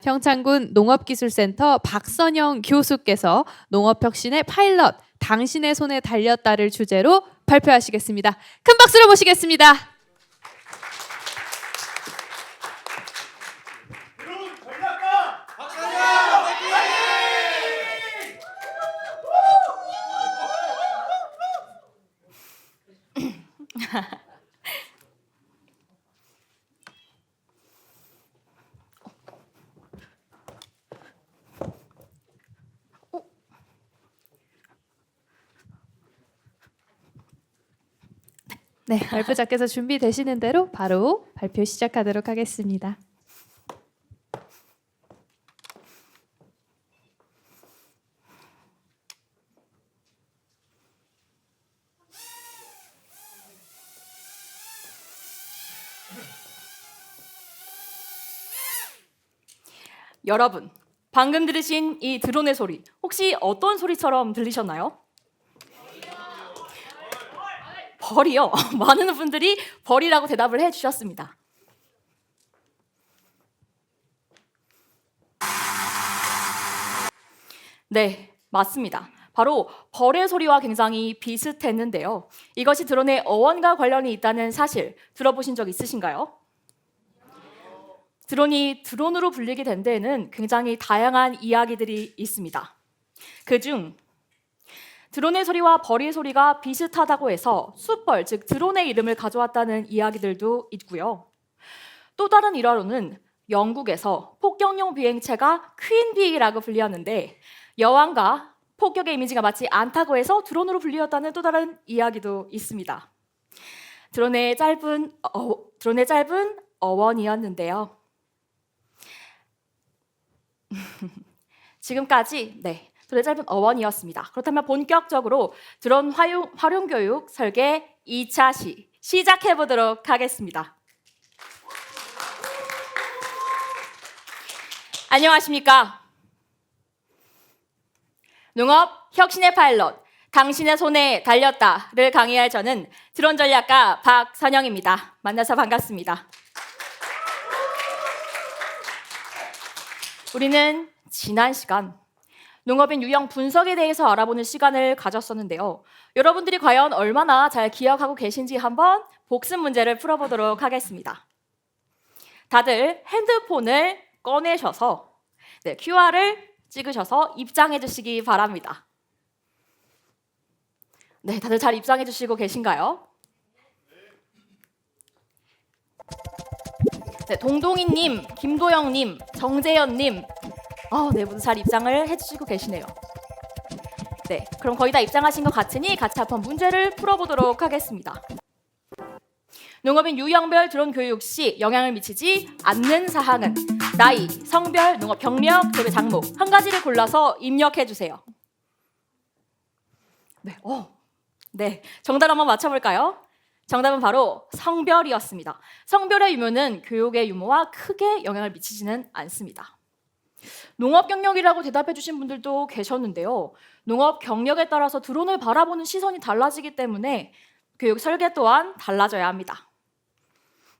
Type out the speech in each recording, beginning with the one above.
평창군 농업기술센터 박선영 교수께서 농업혁신의 파일럿 당신의 손에 달렸다를 주제로 발표하시겠습니다. 큰 박수로 모시겠습니다. 드론 전략가 박선영 화이팅! 네, 발표자께서 준비되시는 대로 바로 발표 시작하도록 하겠습니다. 여러분, 방금 들으신 이 드론의 소리, 혹시 어떤 소리처럼 들리셨나요? 벌이요. 많은 분들이 벌이라고 대답을 해주셨습니다. 네, 맞습니다. 바로 벌의 소리와 굉장히 비슷했는데요. 이것이 드론의 어원과 관련이 있다는 사실 들어보신 적 있으신가요? 드론이 드론으로 불리게 된 데에는 굉장히 다양한 이야기들이 있습니다. 그중 드론의 소리와 벌의 소리가 비슷하다고 해서 숫벌, 즉 드론의 이름을 가져왔다는 이야기들도 있고요. 또 다른 일화로는 영국에서 폭격용 비행체가 퀸비라고 불리었는데 여왕과 폭격의 이미지가 맞지 않다고 해서 드론으로 불리었다는 또 다른 이야기도 있습니다. 드론의 짧은 어원이었는데요. 지금까지 드론의 짧은 어원이었습니다. 그렇다면 본격적으로 드론 활용 교육 설계 2차 시작해 보도록 하겠습니다. 안녕하십니까? 농업 혁신의 파일럿 당신의 손에 달렸다를 강의할 저는 드론 전략가 박선영입니다. 만나서 반갑습니다. 우리는 지난 시간 농업인 유형 분석에 대해서 알아보는 시간을 가졌었는데요. 여러분들이 과연 얼마나 잘 기억하고 계신지 한번 복습 문제를 풀어보도록 하겠습니다. 다들 핸드폰을 꺼내셔서 QR을 찍으셔서 입장해 주시기 바랍니다. 네, 다들 잘 입장해 주시고 계신가요? 네, 동동이님, 김도영님, 정재현님, 네, 모두 잘 입장을 해주시고 계시네요. 네, 그럼 거의 다 입장하신 것 같으니 같이 한번 문제를 풀어보도록 하겠습니다. 농업인 유형별 드론 교육 시 영향을 미치지 않는 사항은 나이, 성별, 농업 경력, 재배 장목 한 가지를 골라서 입력해 주세요. 네, 정답 한번 맞춰볼까요? 정답은 바로 성별이었습니다. 성별의 유무는 교육의 유무와 크게 영향을 미치지는 않습니다. 농업 경력이라고 대답해 주신 분들도 계셨는데요. 농업 경력에 따라서 드론을 바라보는 시선이 달라지기 때문에 교육 설계 또한 달라져야 합니다.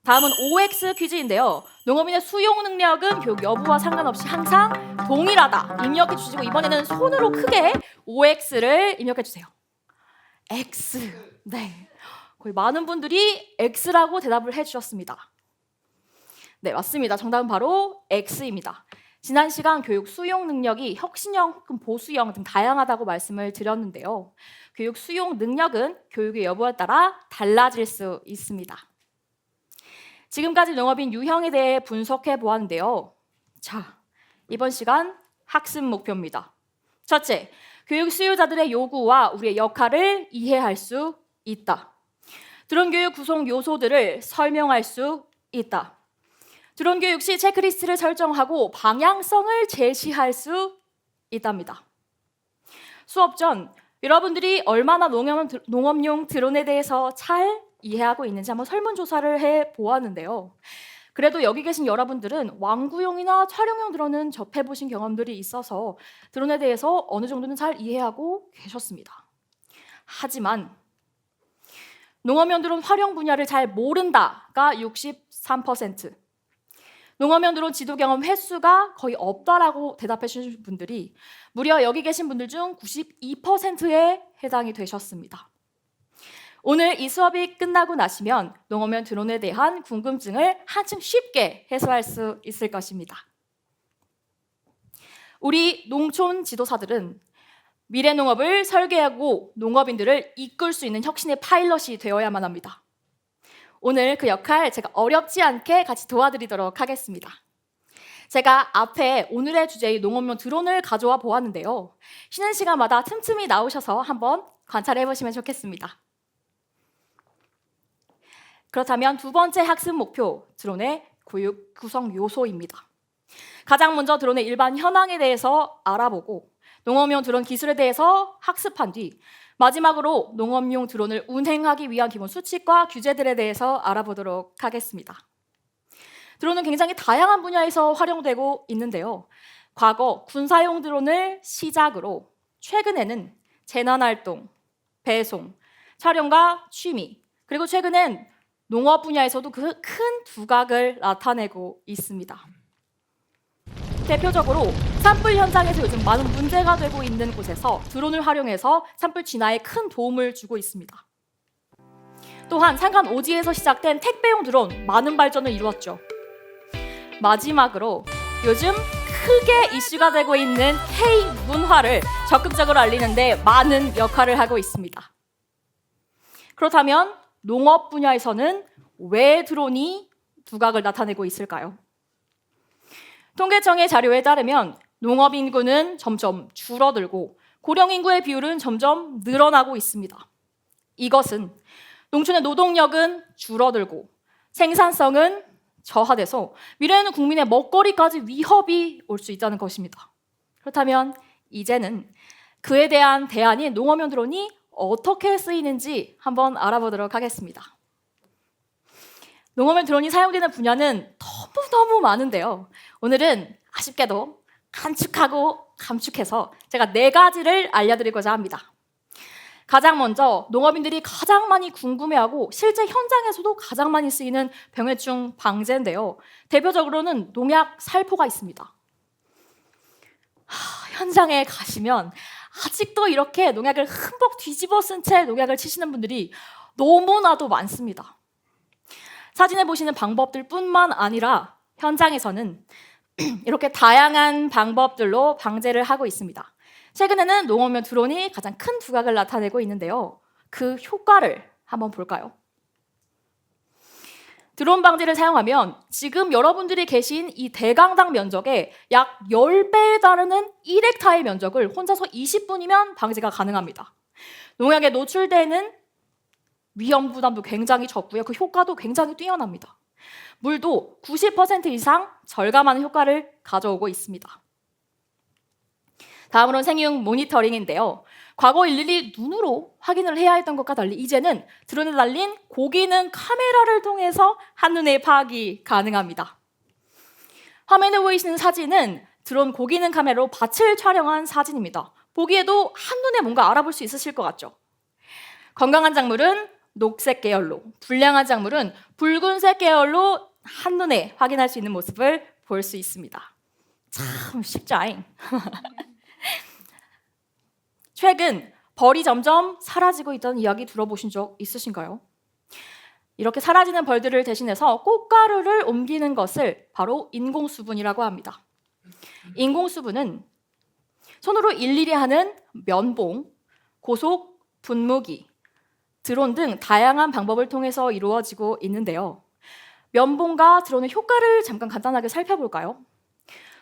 다음은 OX 퀴즈인데요. 농업인의 수용 능력은 교육 여부와 상관없이 항상 동일하다. 입력해 주시고 이번에는 손으로 크게 OX를 입력해 주세요. X. 네. 거의 많은 분들이 X라고 대답을 해주셨습니다. 네, 맞습니다. 정답은 바로 X입니다. 지난 시간 교육 수용 능력이 혁신형 혹은 보수형 등 다양하다고 말씀을 드렸는데요. 교육 수용 능력은 교육의 여부에 따라 달라질 수 있습니다. 지금까지 농업인 유형에 대해 분석해 보았는데요. 자, 이번 시간 학습 목표입니다. 첫째, 교육 수요자들의 요구와 우리의 역할을 이해할 수 있다. 드론 교육 구성 요소들을 설명할 수 있다. 드론 교육 시 체크리스트를 설정하고 방향성을 제시할 수 있답니다. 수업 전 여러분들이 얼마나 농업용 드론에 대해서 잘 이해하고 있는지 한번 설문조사를 해보았는데요. 그래도 여기 계신 여러분들은 왕구용이나 촬영용 드론은 접해보신 경험들이 있어서 드론에 대해서 어느 정도는 잘 이해하고 계셨습니다. 하지만 농업용 드론 활용 분야를 잘 모른다가 63%, 농업용 드론 지도 경험 횟수가 거의 없다라고 대답해 주신 분들이 무려 여기 계신 분들 중 92%에 해당이 되셨습니다. 오늘 이 수업이 끝나고 나시면 농업용 드론에 대한 궁금증을 한층 쉽게 해소할 수 있을 것입니다. 우리 농촌 지도사들은 미래 농업을 설계하고 농업인들을 이끌 수 있는 혁신의 파일럿이 되어야만 합니다. 오늘 그 역할 제가 어렵지 않게 같이 도와드리도록 하겠습니다. 제가 앞에 오늘의 주제의 농업용 드론을 가져와 보았는데요. 쉬는 시간마다 틈틈이 나오셔서 한번 관찰해 보시면 좋겠습니다. 그렇다면 두 번째 학습 목표, 드론의 교육 구성 요소입니다. 가장 먼저 드론의 일반 현황에 대해서 알아보고 농업용 드론 기술에 대해서 학습한 뒤 마지막으로 농업용 드론을 운행하기 위한 기본 수칙과 규제들에 대해서 알아보도록 하겠습니다. 드론은 굉장히 다양한 분야에서 활용되고 있는데요. 과거 군사용 드론을 시작으로 최근에는 재난활동, 배송, 촬영과 취미, 그리고 최근엔 농업 분야에서도 그 큰 두각을 나타내고 있습니다. 대표적으로 산불 현장에서 요즘 많은 문제가 되고 있는 곳에서 드론을 활용해서 산불 진화에 큰 도움을 주고 있습니다. 또한 산간 오지에서 시작된 택배용 드론 많은 발전을 이루었죠. 마지막으로 요즘 크게 이슈가 되고 있는 K 문화를 적극적으로 알리는 데 많은 역할을 하고 있습니다. 그렇다면 농업 분야에서는 왜 드론이 두각을 나타내고 있을까요? 통계청의 자료에 따르면 농업 인구는 점점 줄어들고 고령 인구의 비율은 점점 늘어나고 있습니다. 이것은 농촌의 노동력은 줄어들고 생산성은 저하돼서 미래에는 국민의 먹거리까지 위협이 올 수 있다는 것입니다. 그렇다면 이제는 그에 대한 대안인 농업용 드론이 어떻게 쓰이는지 한번 알아보도록 하겠습니다. 농업용 드론이 사용되는 분야는 너무너무 많은데요. 오늘은 아쉽게도 간축하고 감축해서 제가 4가지를 알려드리고자 합니다. 가장 먼저 농업인들이 가장 많이 궁금해하고 실제 현장에서도 가장 많이 쓰이는 병해충 방제인데요. 대표적으로는 농약 살포가 있습니다. 현장에 가시면 아직도 이렇게 농약을 흠뻑 뒤집어 쓴 채 농약을 치시는 분들이 너무나도 많습니다. 사진에 보시는 방법들 뿐만 아니라 현장에서는 이렇게 다양한 방법들로 방제를 하고 있습니다. 최근에는 농업용 드론이 가장 큰 두각을 나타내고 있는데요. 그 효과를 한번 볼까요? 드론 방제를 사용하면 지금 여러분들이 계신 이 대강당 면적의 약 10배에 달하는 1헥타의 면적을 혼자서 20분이면 방제가 가능합니다. 농약에 노출되는 위험 부담도 굉장히 적고요. 그 효과도 굉장히 뛰어납니다. 물도 90% 이상 절감하는 효과를 가져오고 있습니다. 다음으로는 생육 모니터링인데요. 과거 일일이 눈으로 확인을 해야 했던 것과 달리 이제는 드론에 달린 고기능 카메라를 통해서 한눈에 파악이 가능합니다. 화면에 보이시는 사진은 드론 고기능 카메라로 밭을 촬영한 사진입니다. 보기에도 한눈에 뭔가 알아볼 수 있으실 것 같죠? 건강한 작물은 녹색 계열로, 불량한 작물은 붉은색 계열로 한눈에 확인할 수 있는 모습을 볼 수 있습니다. 참 쉽죠잉? 최근 벌이 점점 사라지고 있다는 이야기 들어보신 적 있으신가요? 이렇게 사라지는 벌들을 대신해서 꽃가루를 옮기는 것을 바로 인공수분이라고 합니다. 인공수분은 손으로 일일이 하는 면봉, 고속, 분무기, 드론 등 다양한 방법을 통해서 이루어지고 있는데요. 면봉과 드론의 효과를 잠깐 간단하게 살펴볼까요?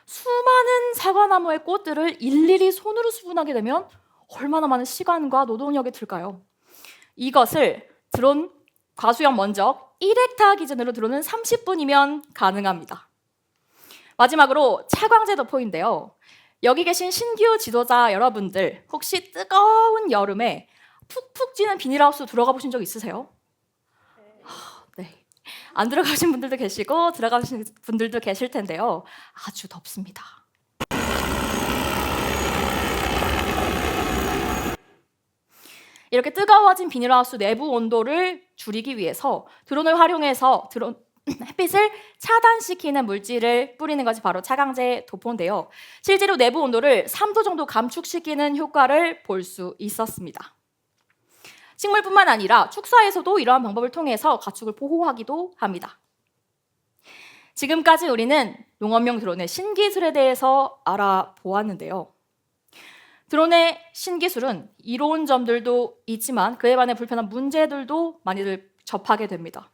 수많은 사과나무의 꽃들을 일일이 손으로 수분하게 되면 얼마나 많은 시간과 노동력이 들까요? 이것을 드론 과수형 면적 1헥타 기준으로 드론은 30분이면 가능합니다. 마지막으로 차광제 도포인데요. 여기 계신 신규 지도자 여러분들 혹시 뜨거운 여름에 푹푹 찌는 비닐하우스 들어가 보신 적 있으세요? 네. 안 들어가신 분들도 계시고 들어가신 분들도 계실 텐데요. 아주 덥습니다. 이렇게 뜨거워진 비닐하우스 내부 온도를 줄이기 위해서 드론을 활용해서 햇빛을 차단시키는 물질을 뿌리는 것이 바로 차광제 도포인데요. 실제로 내부 온도를 3도 정도 감축시키는 효과를 볼 수 있었습니다. 식물뿐만 아니라 축사에서도 이러한 방법을 통해서 가축을 보호하기도 합니다. 지금까지 우리는 농업용 드론의 신기술에 대해서 알아보았는데요. 드론의 신기술은 이로운 점들도 있지만 그에 반해 불편한 문제들도 많이들 접하게 됩니다.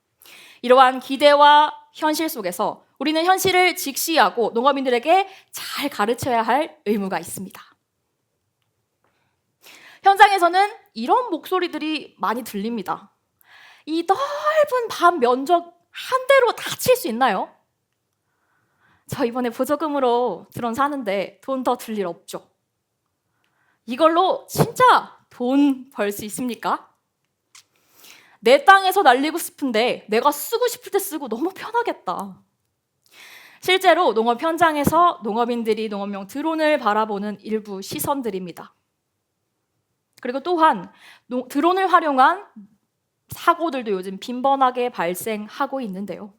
이러한 기대와 현실 속에서 우리는 현실을 직시하고 농업인들에게 잘 가르쳐야 할 의무가 있습니다. 현장에서는 이런 목소리들이 많이 들립니다. 이 넓은 밤 면적 한 대로 다 칠 수 있나요? 저 이번에 보조금으로 드론 사는데 돈 더 들 일 없죠. 이걸로 진짜 돈 벌 수 있습니까? 내 땅에서 날리고 싶은데 내가 쓰고 싶을 때 쓰고 너무 편하겠다. 실제로 농업 현장에서 농업인들이 농업용 드론을 바라보는 일부 시선들입니다. 그리고 또한 드론을 활용한 사고들도 요즘 빈번하게 발생하고 있는데요.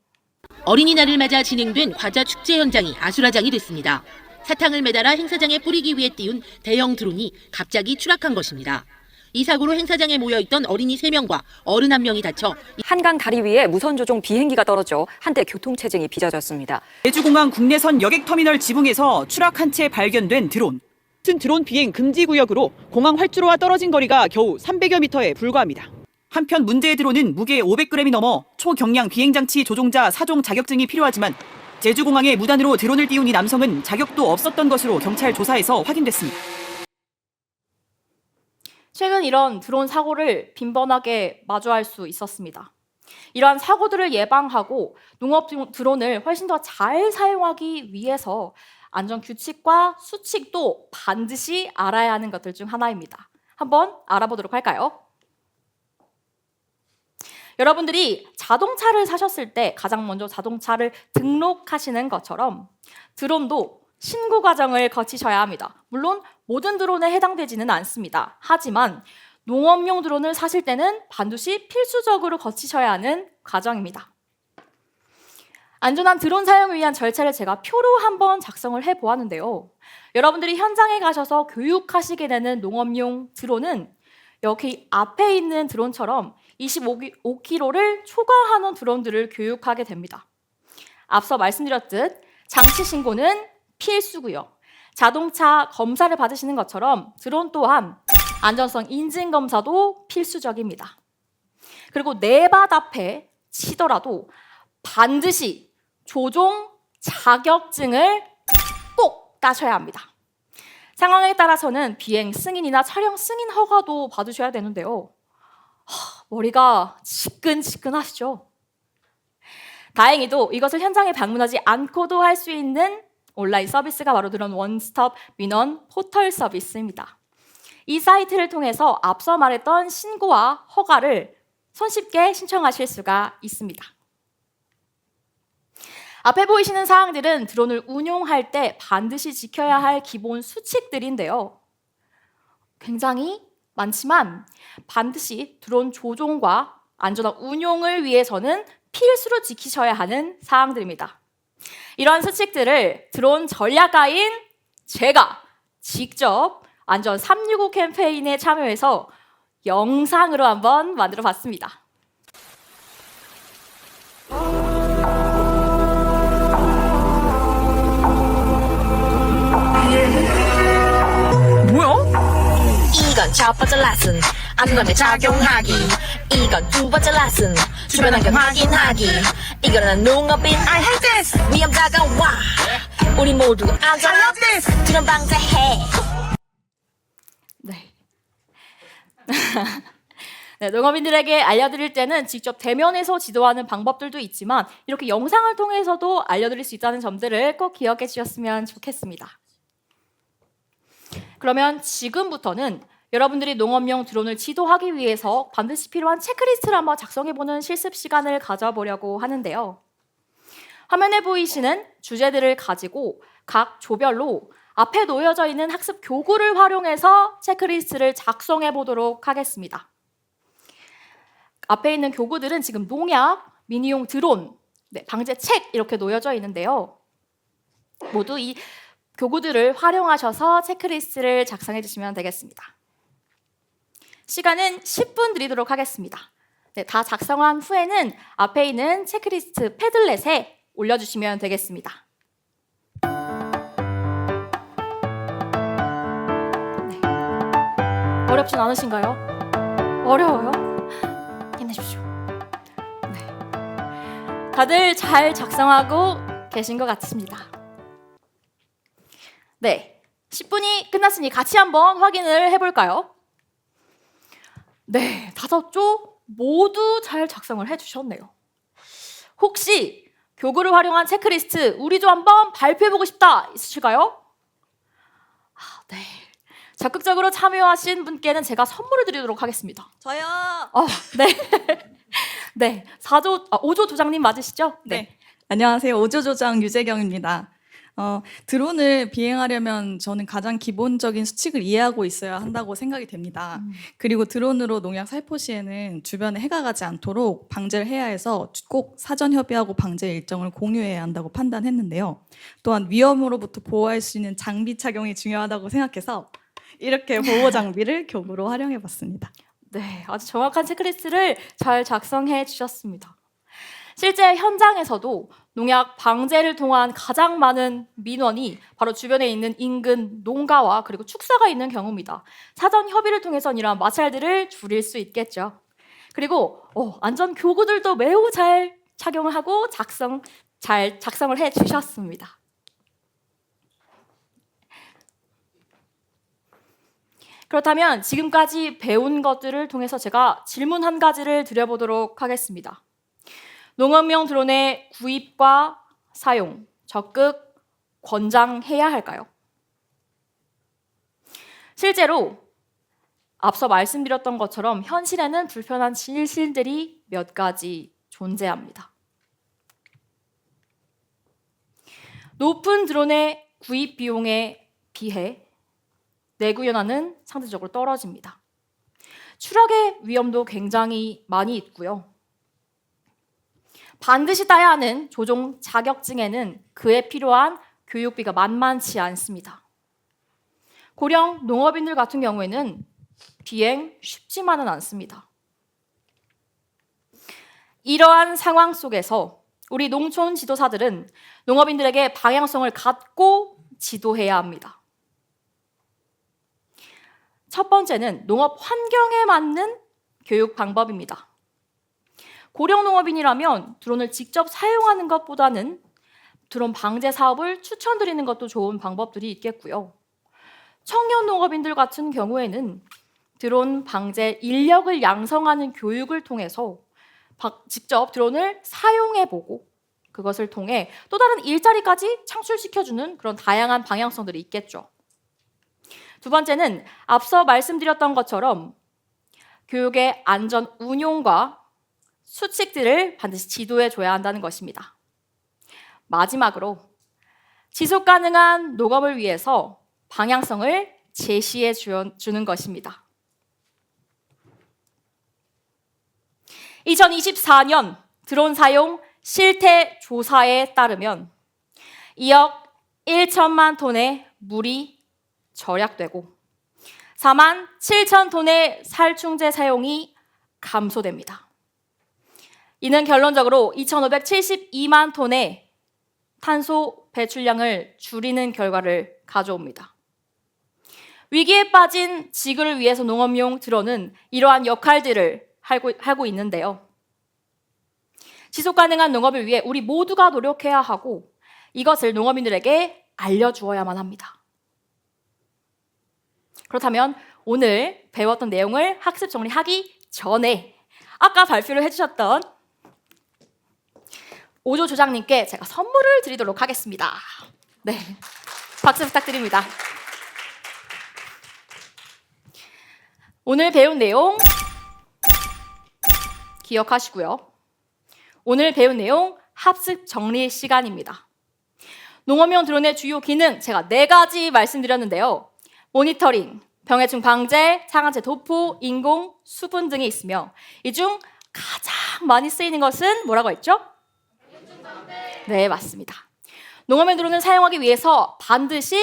어린이날을 맞아 진행된 과자 축제 현장이 아수라장이 됐습니다. 사탕을 매달아 행사장에 뿌리기 위해 띄운 대형 드론이 갑자기 추락한 것입니다. 이 사고로 행사장에 모여있던 어린이 3명과 어른 1명이 다쳐 한강 다리 위에 무선 조종 비행기가 떨어져 한때 교통체증이 빚어졌습니다. 제주공항 국내선 여객터미널 지붕에서 추락한 채 발견된 드론. 드론 비행 금지 구역으로 공항 활주로와 떨어진 거리가 겨우 300여 미터에 불과합니다. 한편 문제의 드론은 무게 500g이 넘어 초경량 비행장치 조종자 4종 자격증이 필요하지만 제주공항에 무단으로 드론을 띄운 이 남성은 자격도 없었던 것으로 경찰 조사에서 확인됐습니다. 최근 이런 드론 사고를 빈번하게 마주할 수 있었습니다. 이러한 사고들을 예방하고 농업 드론을 훨씬 더 잘 사용하기 위해서 안전 규칙과 수칙도 반드시 알아야 하는 것들 중 하나입니다. 한번 알아보도록 할까요? 여러분들이 자동차를 사셨을 때 가장 먼저 자동차를 등록하시는 것처럼 드론도 신고 과정을 거치셔야 합니다. 물론 모든 드론에 해당되지는 않습니다. 하지만 농업용 드론을 사실 때는 반드시 필수적으로 거치셔야 하는 과정입니다. 안전한 드론 사용을 위한 절차를 제가 표로 한번 작성을 해보았는데요. 여러분들이 현장에 가셔서 교육하시게 되는 농업용 드론은 여기 앞에 있는 드론처럼 25kg를 초과하는 드론들을 교육하게 됩니다. 앞서 말씀드렸듯 장치 신고는 필수고요. 자동차 검사를 받으시는 것처럼 드론 또한 안전성 인증 검사도 필수적입니다. 그리고 내밭 앞에 치더라도 반드시 조종 자격증을 꼭 따셔야 합니다. 상황에 따라서는 비행 승인이나 촬영 승인 허가도 받으셔야 되는데요. 머리가 지끈지끈하시죠? 다행히도 이것을 현장에 방문하지 않고도 할 수 있는 온라인 서비스가 바로 드론 원스톱 민원 포털 서비스입니다. 이 사이트를 통해서 앞서 말했던 신고와 허가를 손쉽게 신청하실 수가 있습니다. 앞에 보이시는 사항들은 드론을 운용할 때 반드시 지켜야 할 기본 수칙들인데요. 굉장히 많지만 반드시 드론 조종과 안전한 운용을 위해서는 필수로 지키셔야 하는 사항들입니다. 이러한 수칙들을 드론 전략가인 제가 직접 안전 365 캠페인에 참여해서 영상으로 한번 만들어 봤습니다. 이건 첫 번째 레슨 안전에 적용하기. 이건 두 번째 레슨 주변 환경 확인하기. 이거는 농업인 I hate this 위험 다가와 우리 모두 안전 I love this 드론 방제해. 네. 네, 농업인들에게 알려드릴 때는 직접 대면에서 지도하는 방법들도 있지만 이렇게 영상을 통해서도 알려드릴 수 있다는 점들을 꼭 기억해 주셨으면 좋겠습니다. 그러면 지금부터는 여러분들이 농업용 드론을 지도하기 위해서 반드시 필요한 체크리스트를 한번 작성해보는 실습 시간을 가져보려고 하는데요. 화면에 보이시는 주제들을 가지고 각 조별로 앞에 놓여져 있는 학습 교구를 활용해서 체크리스트를 작성해 보도록 하겠습니다. 앞에 있는 교구들은 지금 농약, 미니용 드론, 네, 방제책 이렇게 놓여져 있는데요. 모두 이 교구들을 활용하셔서 체크리스트를 작성해 주시면 되겠습니다. 시간은 10분 드리도록 하겠습니다. 네, 다 작성한 후에는 앞에 있는 체크리스트 패들렛에 올려주시면 되겠습니다. 네. 어렵진 않으신가요? 어려워요? 힘내십시오. 네. 다들 잘 작성하고 계신 것 같습니다. 네, 10분이 끝났으니 같이 한번 확인을 해볼까요? 네, 5조 모두 잘 작성을 해주셨네요. 혹시 교구를 활용한 체크리스트 우리 조 한번 발표해보고 싶다 있으실까요? 네, 적극적으로 참여하신 분께는 제가 선물을 드리도록 하겠습니다. 저요. 네. 네, 5조 조장님 맞으시죠? 네. 안녕하세요. 오조조장 유재경입니다. 드론을 비행하려면 저는 가장 기본적인 수칙을 이해하고 있어야 한다고 생각이 됩니다. 그리고 드론으로 농약 살포 시에는 주변에 해가 가지 않도록 방제를 해야 해서 꼭 사전 협의하고 방제 일정을 공유해야 한다고 판단했는데요. 또한 위험으로부터 보호할 수 있는 장비 착용이 중요하다고 생각해서 이렇게 보호 장비를 교구로 활용해 봤습니다. 네, 아주 정확한 체크리스트를 잘 작성해 주셨습니다. 실제 현장에서도 농약 방제를 통한 가장 많은 민원이 바로 주변에 있는 인근 농가와 그리고 축사가 있는 경우입니다. 사전 협의를 통해서는 이러한 마찰들을 줄일 수 있겠죠. 그리고 안전 교구들도 매우 잘 착용을 하고 잘 작성을 해 주셨습니다. 그렇다면 지금까지 배운 것들을 통해서 제가 질문 한 가지를 드려보도록 하겠습니다. 농업용 드론의 구입과 사용 적극 권장해야 할까요? 실제로 앞서 말씀드렸던 것처럼 현실에는 불편한 실실들이 몇 가지 존재합니다. 높은 드론의 구입 비용에 비해 내구 연한은 상대적으로 떨어집니다. 추락의 위험도 굉장히 많이 있고요. 반드시 따야 하는 조종 자격증에는 그에 필요한 교육비가 만만치 않습니다. 고령 농업인들 같은 경우에는 비행 쉽지만은 않습니다. 이러한 상황 속에서 우리 농촌 지도사들은 농업인들에게 방향성을 갖고 지도해야 합니다. 첫 번째는 농업 환경에 맞는 교육 방법입니다. 고령 농업인이라면 드론을 직접 사용하는 것보다는 드론 방제 사업을 추천드리는 것도 좋은 방법들이 있겠고요. 청년 농업인들 같은 경우에는 드론 방제 인력을 양성하는 교육을 통해서 직접 드론을 사용해보고 그것을 통해 또 다른 일자리까지 창출시켜주는 그런 다양한 방향성들이 있겠죠. 두 번째는 앞서 말씀드렸던 것처럼 교육의 안전 운용과 수칙들을 반드시 지도해줘야 한다는 것입니다. 마지막으로 지속 가능한 농업을 위해서 방향성을 제시해 주는 것입니다. 2024년 드론 사용 실태 조사에 따르면 2억 1천만 톤의 물이 절약되고 4만 7천 톤의 살충제 사용이 감소됩니다. 이는 결론적으로 2,572만 톤의 탄소 배출량을 줄이는 결과를 가져옵니다. 위기에 빠진 지구를 위해서 농업용 드론은 이러한 역할들을 하고 있는데요. 지속 가능한 농업을 위해 우리 모두가 노력해야 하고 이것을 농업인들에게 알려주어야만 합니다. 그렇다면 오늘 배웠던 내용을 학습 정리하기 전에 아까 발표를 해주셨던 오조 조장님께 제가 선물을 드리도록 하겠습니다. 네, 박수 부탁드립니다. 오늘 배운 내용 기억하시고요. 오늘 배운 내용 학습 정리 시간입니다. 농업용 드론의 주요 기능 제가 4가지 말씀드렸는데요. 모니터링, 병해충 방제, 상한제 도포, 인공, 수분 등이 있으며 이 중 가장 많이 쓰이는 것은 뭐라고 했죠? 네, 맞습니다. 농업용 드론을 사용하기 위해서 반드시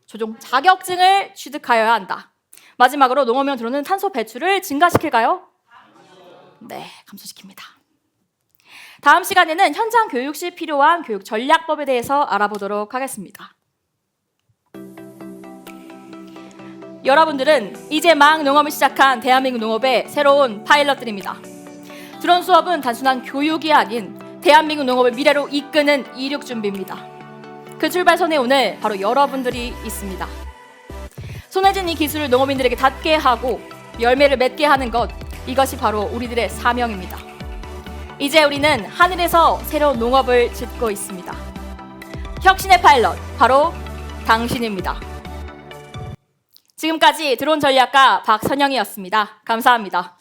조종 자격증을 취득하여야 한다. 마지막으로 농업용 드론은 탄소 배출을 증가시킬까요? 네, 감소시킵니다. 다음 시간에는 현장 교육 시 필요한 교육 전략법에 대해서 알아보도록 하겠습니다. 여러분들은 이제 막 농업을 시작한 대한민국 농업의 새로운 파일럿들입니다. 드론 수업은 단순한 교육이 아닌 대한민국 농업을 미래로 이끄는 이륙 준비입니다. 그 출발선에 오늘 바로 여러분들이 있습니다. 손에 쥔 이 기술을 농업인들에게 닿게 하고 열매를 맺게 하는 것, 이것이 바로 우리들의 사명입니다. 이제 우리는 하늘에서 새로운 농업을 짓고 있습니다. 혁신의 파일럿, 바로 당신입니다. 지금까지 드론 전략가 박선영이었습니다. 감사합니다.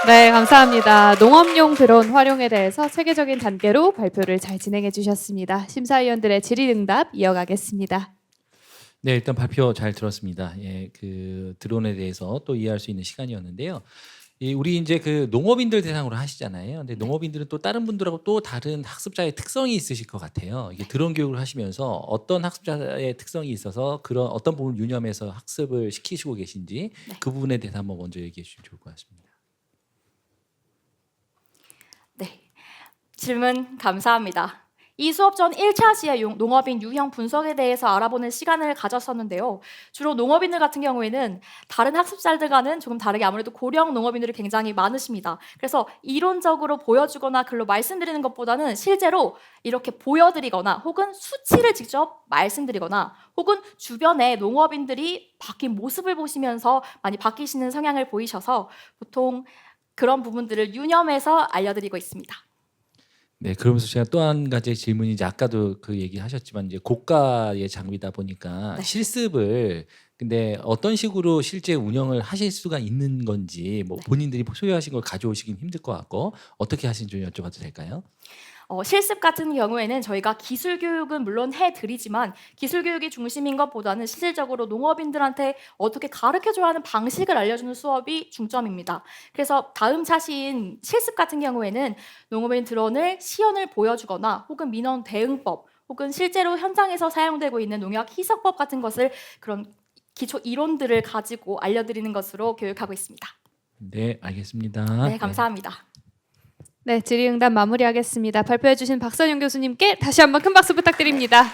네, 감사합니다. 농업용 드론 활용에 대해서 체계적인 단계로 발표를 잘 진행해 주셨습니다. 심사위원들의 질의응답 이어가겠습니다. 네, 일단 발표 잘 들었습니다. 예, 그 드론에 대해서 또 이해할 수 있는 시간이었는데요. 우리 이제 그 농업인들 대상으로 하시잖아요. 근데 농업인들은 또 다른 분들하고 또 다른 학습자의 특성이 있으실 것 같아요. 이게 드론 교육을 하시면서 어떤 학습자의 특성이 있어서 그런 어떤 부분을 유념해서 학습을 시키시고 계신지 그 부분에 대해서 한번 먼저 얘기해 주시면 좋을 것 같습니다. 네, 질문 감사합니다. 이 수업 전 1차 시에 농업인 유형 분석에 대해서 알아보는 시간을 가졌었는데요. 주로 농업인들 같은 경우에는 다른 학습자들과는 조금 다르게 아무래도 고령 농업인들이 굉장히 많으십니다. 그래서 이론적으로 보여주거나 글로 말씀드리는 것보다는 실제로 이렇게 보여드리거나 혹은 수치를 직접 말씀드리거나 혹은 주변에 농업인들이 바뀐 모습을 보시면서 많이 바뀌시는 성향을 보이셔서 보통 그런 부분들을 유념해서 알려드리고 있습니다. 네, 그러면서 제가 또 한 가지 질문이 이제 아까도 그 얘기하셨지만 이제 고가의 장비다 보니까 네. 실습을 근데 어떤 식으로 실제 운영을 하실 수가 있는 건지 뭐 본인들이 소유하신 걸 가져오시긴 힘들 것 같고 어떻게 하시는지 좀 여쭤봐도 될까요? 실습 같은 경우에는 저희가 기술 교육은 물론 해드리지만 기술 교육이 중심인 것보다는 실질적으로 농업인들한테 어떻게 가르쳐줘야 하는 방식을 알려주는 수업이 중점입니다. 그래서 다음 차시인 실습 같은 경우에는 농업인 드론을 시연을 보여주거나 혹은 민원 대응법 혹은 실제로 현장에서 사용되고 있는 농약 희석법 같은 것을 그런 기초 이론들을 가지고 알려드리는 것으로 교육하고 있습니다. 네, 알겠습니다. 네, 감사합니다. 네, 질의응답 마무리하겠습니다. 발표해 주신 박선영 교수님께 다시 한번 큰 박수 부탁드립니다.